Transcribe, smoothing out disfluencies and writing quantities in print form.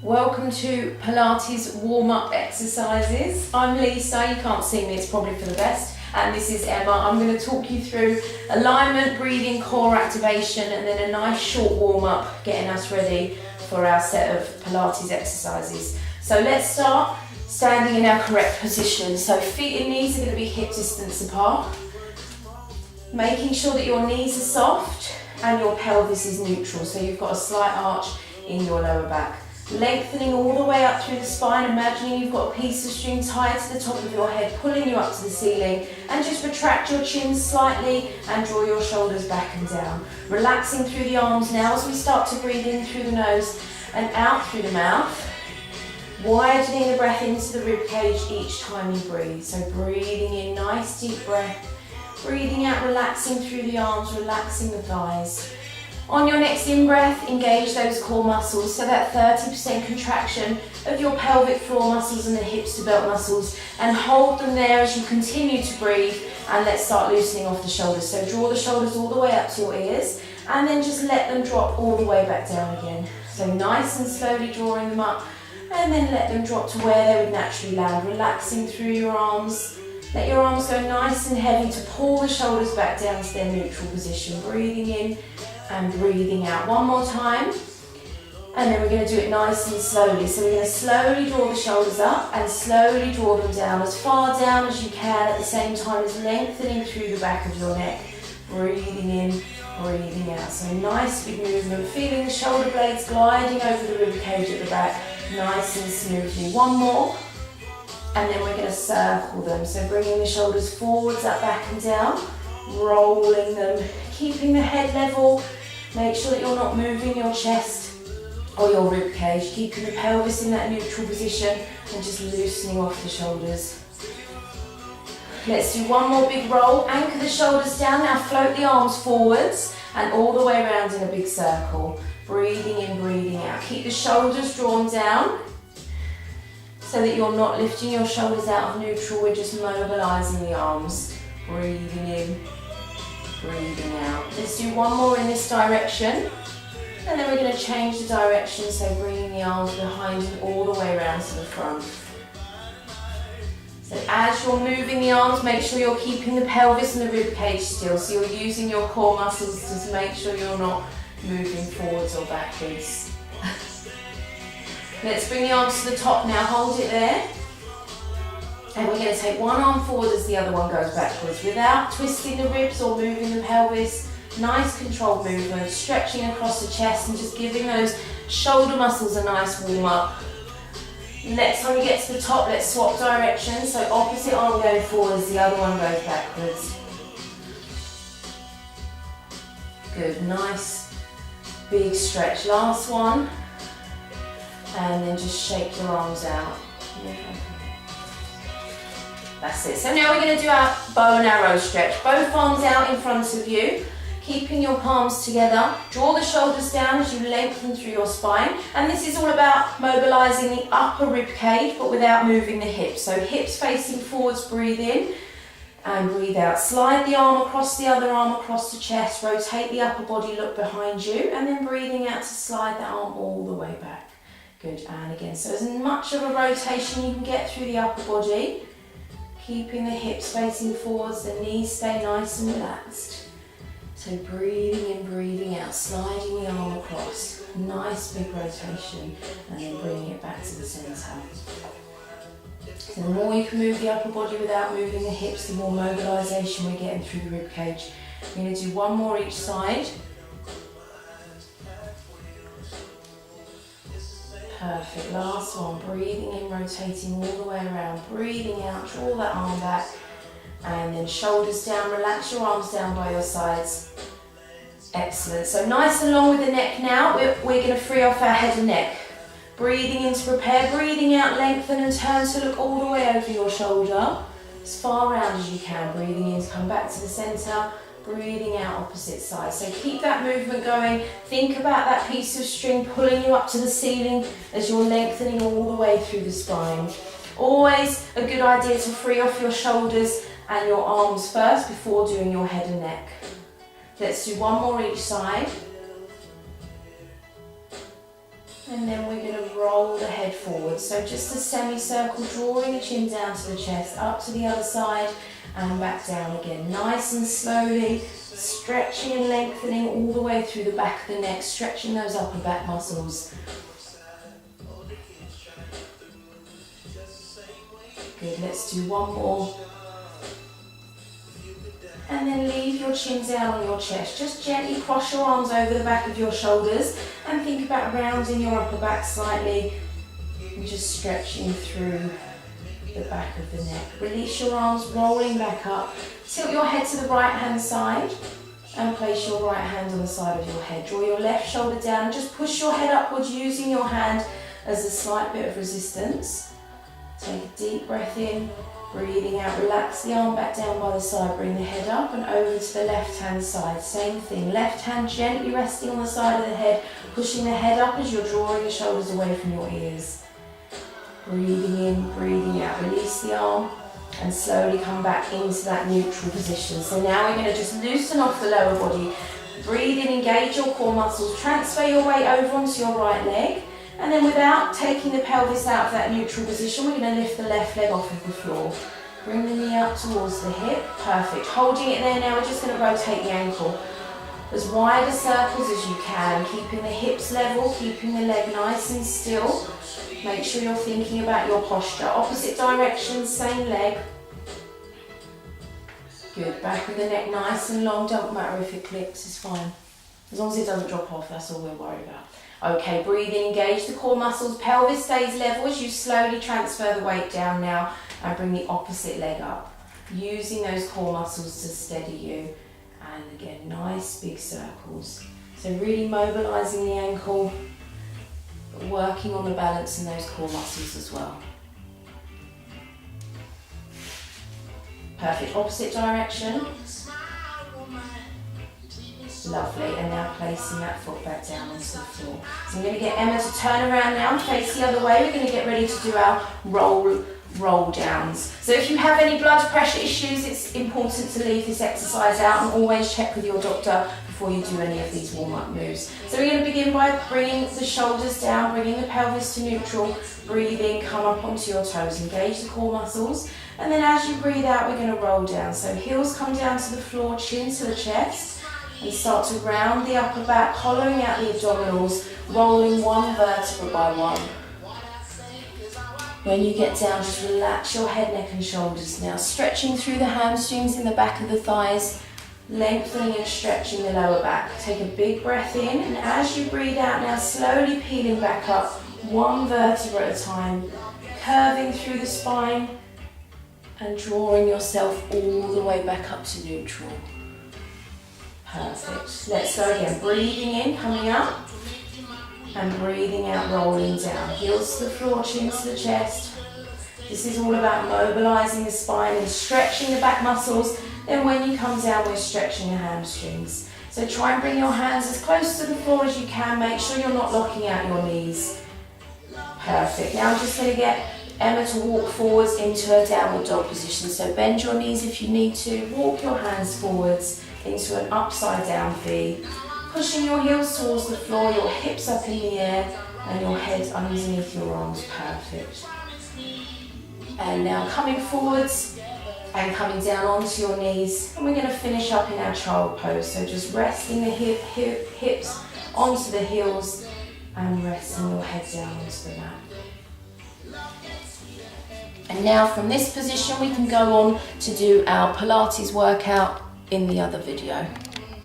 Welcome to Pilates warm-up exercises. I'm Lisa, you can't see me, it's probably for the best. And this is Emma. I'm going to talk you through alignment, breathing, core activation, and then a nice short warm-up, getting us ready for our set of Pilates exercises. So let's start standing in our correct position. So feet and knees are going to be hip distance apart. Making sure that your knees are soft and your pelvis is neutral. So you've got a slight arch in your lower back. Lengthening all the way up through the spine, imagining you've got a piece of string tied to the top of your head, pulling you up to the ceiling, and just retract your chin slightly and draw your shoulders back and down. Relaxing through the arms now as we start to breathe in through the nose and out through the mouth. Widening the breath into the rib cage each time you breathe. So breathing in, nice deep breath. Breathing out, relaxing through the arms, relaxing the thighs. On your next in-breath, engage those core muscles, so that 30% contraction of your pelvic floor muscles and the hips to belt muscles, and hold them there as you continue to breathe. And let's start loosening off the shoulders. So draw the shoulders all the way up to your ears, and then just let them drop all the way back down again. So nice and slowly drawing them up, and then let them drop to where they would naturally land, relaxing through your arms. Let your arms go nice and heavy to pull the shoulders back down to their neutral position. Breathing in and breathing out. One more time. And then we're going to do it nice and slowly. So we're going to slowly draw the shoulders up and slowly draw them down, as far down as you can, at the same time as lengthening through the back of your neck. Breathing in, breathing out. So nice big movement, feeling the shoulder blades gliding over the rib cage at the back, nice and smoothly. One more. And then we're going to circle them. So bringing the shoulders forwards, up, back and down, rolling them, keeping the head level. Make sure that you're not moving your chest or your rib cage, keeping the pelvis in that neutral position and just loosening off the shoulders. Let's do one more big roll. Anchor the shoulders down. Now float the arms forwards and all the way around in a big circle. Breathing in, breathing out. Keep the shoulders drawn down so that you're not lifting your shoulders out of neutral. We're just mobilising the arms. Breathing in, breathing out. Let's do one more in this direction. And then we're going to change the direction, so bringing the arms behind and all the way around to the front. So as you're moving the arms, make sure you're keeping the pelvis and the rib cage still. So you're using your core muscles to make sure you're not moving forwards or backwards. Let's bring the arms to the top now. Hold it there. And we're going to take one arm forward as the other one goes backwards without twisting the ribs or moving the pelvis. Nice controlled movement, stretching across the chest and just giving those shoulder muscles a nice warm up. Next time we get to the top, let's swap directions. So opposite arm going forward as the other one goes backwards. Good, nice big stretch. Last one. And then just shake your arms out. That's it. So now we're going to do our bow and arrow stretch. Both arms out in front of you, keeping your palms together. Draw the shoulders down as you lengthen through your spine. And this is all about mobilising the upper rib cage, but without moving the hips. So hips facing forwards, breathe in and breathe out. Slide the arm across the other arm across the chest. Rotate the upper body, look behind you. And then breathing out to slide that arm all the way back. Good, and again. So as much of a rotation you can get through the upper body. Keeping the hips facing forwards, the knees stay nice and relaxed. So breathing in, breathing out, sliding the arm across. Nice big rotation, and then bringing it back to the centre. So the more you can move the upper body without moving the hips, the more mobilisation we're getting through the rib cage. We're going to do one more each side. Perfect, last one, breathing in, rotating all the way around, breathing out, draw that arm back, and then shoulders down, relax your arms down by your sides. Excellent, so nice and long with the neck now, we're going to free off our head and neck. Breathing in to prepare, breathing out, lengthen and turn to look all the way over your shoulder, as far around as you can, breathing in to come back to the centre, breathing out opposite side. So keep that movement going. Think about that piece of string pulling you up to the ceiling as you're lengthening all the way through the spine. Always a good idea to free off your shoulders and your arms first before doing your head and neck. Let's do one more each side. And then we're going to roll roll the head forward. So just a semicircle, drawing the chin down to the chest, up to the other side and back down again. Nice and slowly, stretching and lengthening all the way through the back of the neck, stretching those upper back muscles. Good, let's do one more. And then leave your chin down on your chest. Just gently cross your arms over the back of your shoulders and think about rounding your upper back slightly and just stretching through the back of the neck. Release your arms, rolling back up. Tilt your head to the right hand side and place your right hand on the side of your head. Draw your left shoulder down. Just push your head upwards using your hand as a slight bit of resistance. Take a deep breath in. Breathing out, relax the arm back down by the side, bring the head up and over to the left hand side. Same thing, left hand gently resting on the side of the head, pushing the head up as you're drawing the shoulders away from your ears. Breathing in, breathing out, release the arm and slowly come back into that neutral position. So now we're going to just loosen off the lower body. Breathe in, engage your core muscles, transfer your weight over onto your right leg. And then without taking the pelvis out of that neutral position, we're going to lift the left leg off of the floor. Bring the knee up towards the hip. Perfect. Holding it there now, we're just going to rotate the ankle as wide a circles as you can, keeping the hips level, keeping the leg nice and still. Make sure you're thinking about your posture. Opposite direction, same leg. Good. Back of the neck nice and long. Don't matter if it clicks, it's fine. As long as it doesn't drop off, that's all we're worried about. Okay, breathe in, engage the core muscles, pelvis stays level as you slowly transfer the weight down now and bring the opposite leg up. Using those core muscles to steady you. And again, nice big circles. So really mobilising the ankle, but working on the balance in those core muscles as well. Perfect, opposite direction. Lovely, and now placing that foot back down onto the floor. So I'm going to get Emma to turn around now and face the other way. We're going to get ready to do our roll downs. So if you have any blood pressure issues, it's important to leave this exercise out and always check with your doctor before you do any of these warm-up moves. So we're going to begin by bringing the shoulders down, bringing the pelvis to neutral, breathing, come up onto your toes, engage the core muscles, and then as you breathe out, we're going to roll down. So heels come down to the floor, chin to the chest, and start to round the upper back, hollowing out the abdominals, rolling one vertebra by one. When you get down, just relax your head, neck and shoulders now, stretching through the hamstrings in the back of the thighs, lengthening and stretching the lower back. Take a big breath in, and as you breathe out now, slowly peeling back up, one vertebra at a time, curving through the spine and drawing yourself all the way back up to neutral. Perfect. Let's go again. Breathing in, coming up, and breathing out, rolling down. Heels to the floor, chin to the chest. This is all about mobilising the spine and stretching the back muscles. Then when you come down, we're stretching the hamstrings. So try and bring your hands as close to the floor as you can. Make sure you're not locking out your knees. Perfect. Now I'm just going to get Emma to walk forwards into a downward dog position. So bend your knees if you need to. Walk your hands forwards into an upside down V, pushing your heels towards the floor, your hips up in the air and your head underneath your arms. Perfect. And now coming forwards and coming down onto your knees, and we're going to finish up in our child pose. So just resting the hips onto the heels and resting your head down onto the mat. And now from this position we can go on to do our Pilates workout in the other video.